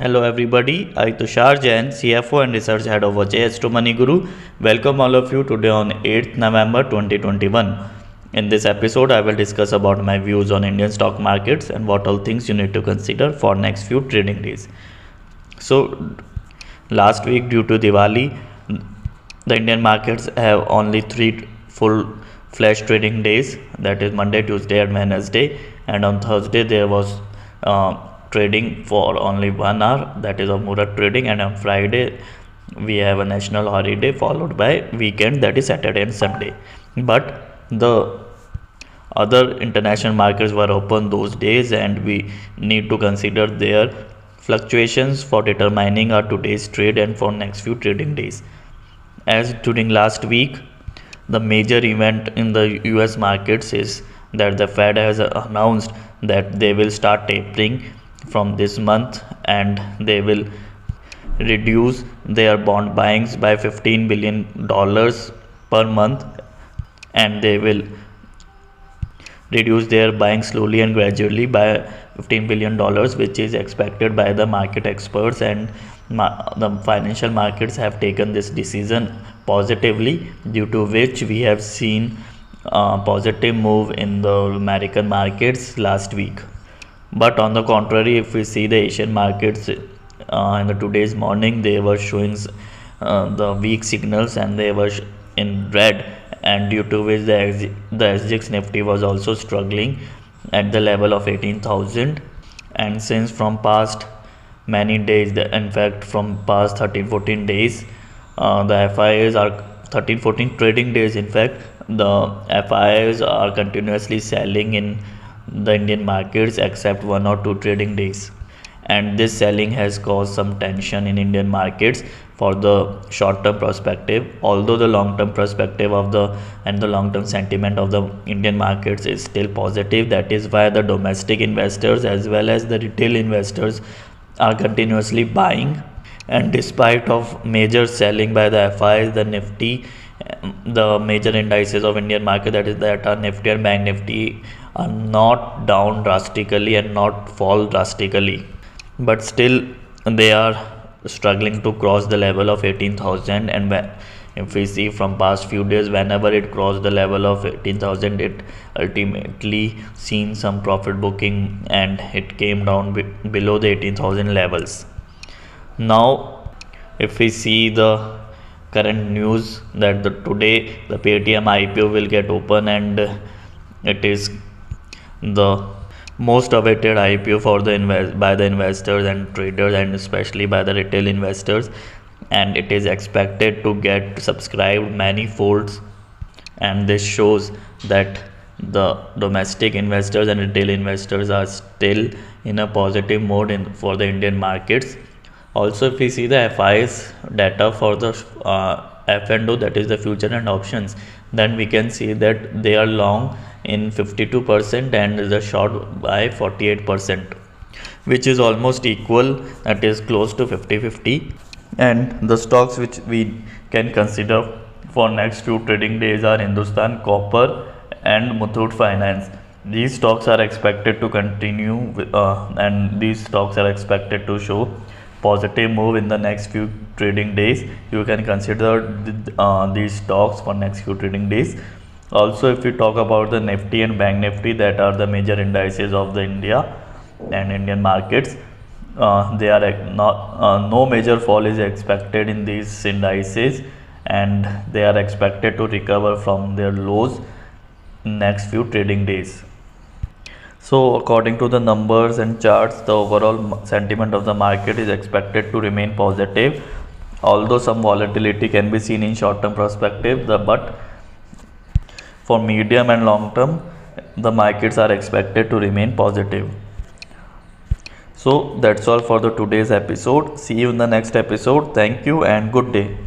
Hello everybody, I Tushar Jain, CFO and Research Head of Vijay Money Guru. Welcome all of you today on 8th November 2021. In this episode, I will discuss about my views on Indian stock markets and what all things you need to consider for next few trading days. So, last week due to Diwali, the Indian markets have only 3 full flash trading days, that is Monday, Tuesday and Wednesday, and on Thursday there was trading for only 1 hour, that is of Murat trading, and on Friday we have a national holiday followed by weekend, that is Saturday and Sunday. But the other international markets were open those days, and we need to consider their fluctuations for determining our today's trade and for next few trading days. As during last week, the major event in the US markets is that the Fed has announced that they will start tapering from this month, and they will reduce their bond buyings by $15 billion per month, and they will reduce their buying slowly and gradually by $15 billion, which is expected by the market experts, and the financial markets have taken this decision positively, due to which we have seen a positive move in the American markets last week. But on the contrary, if we see the Asian markets in the today's morning, they were showing the weak signals, and they were in red, and due to which the SGX Nifty was also struggling at the level of 18,000. And since from past many days, in fact from past 13-14 days, the FIIs are 13-14 trading days, in fact the FIIs are continuously selling in the Indian markets except 1 or 2 trading days, and this selling has caused some tension in Indian markets for the short term perspective, although the long term perspective of the long term sentiment of the Indian markets is still positive. That is why the domestic investors as well as the retail investors are continuously buying, and despite of major selling by the FIIs, the Nifty, the major indices of Indian market, that are Nifty and Bank Nifty, are not down drastically and not fall drastically, but still they are struggling to cross the level of 18,000. And if we see from past few days, whenever it crossed the level of 18,000, it ultimately seen some profit booking, and it came down below the 18,000 levels. Now if we see the current news, that today the Paytm IPO will get open, and it is the most awaited IPO for by the investors and traders, and especially by the retail investors, and it is expected to get subscribed many folds, and this shows that the domestic investors and retail investors are still in a positive mode for the Indian markets. Also, if we see the FI's data for the F&O, that is the future and options, then we can see that they are long in 52% and the short by 48%, which is almost equal, that is close to 50-50. And the stocks which we can consider for next few trading days are Hindustan Copper and Muthoot Finance. These stocks are expected to continue and these stocks are expected to show positive move in the next few trading days. You can consider these stocks for next few trading days. Also, if we talk about the Nifty and Bank Nifty, that are the major indices of the India and Indian markets, they are no major fall is expected in these indices, and they are expected to recover from their lows in next few trading days. So according to the numbers and charts, the overall sentiment of the market is expected to remain positive, although some volatility can be seen in short term perspective, but for medium and long term the markets are expected to remain positive. So that's all for the today's episode. See you in the next episode. Thank you and good day.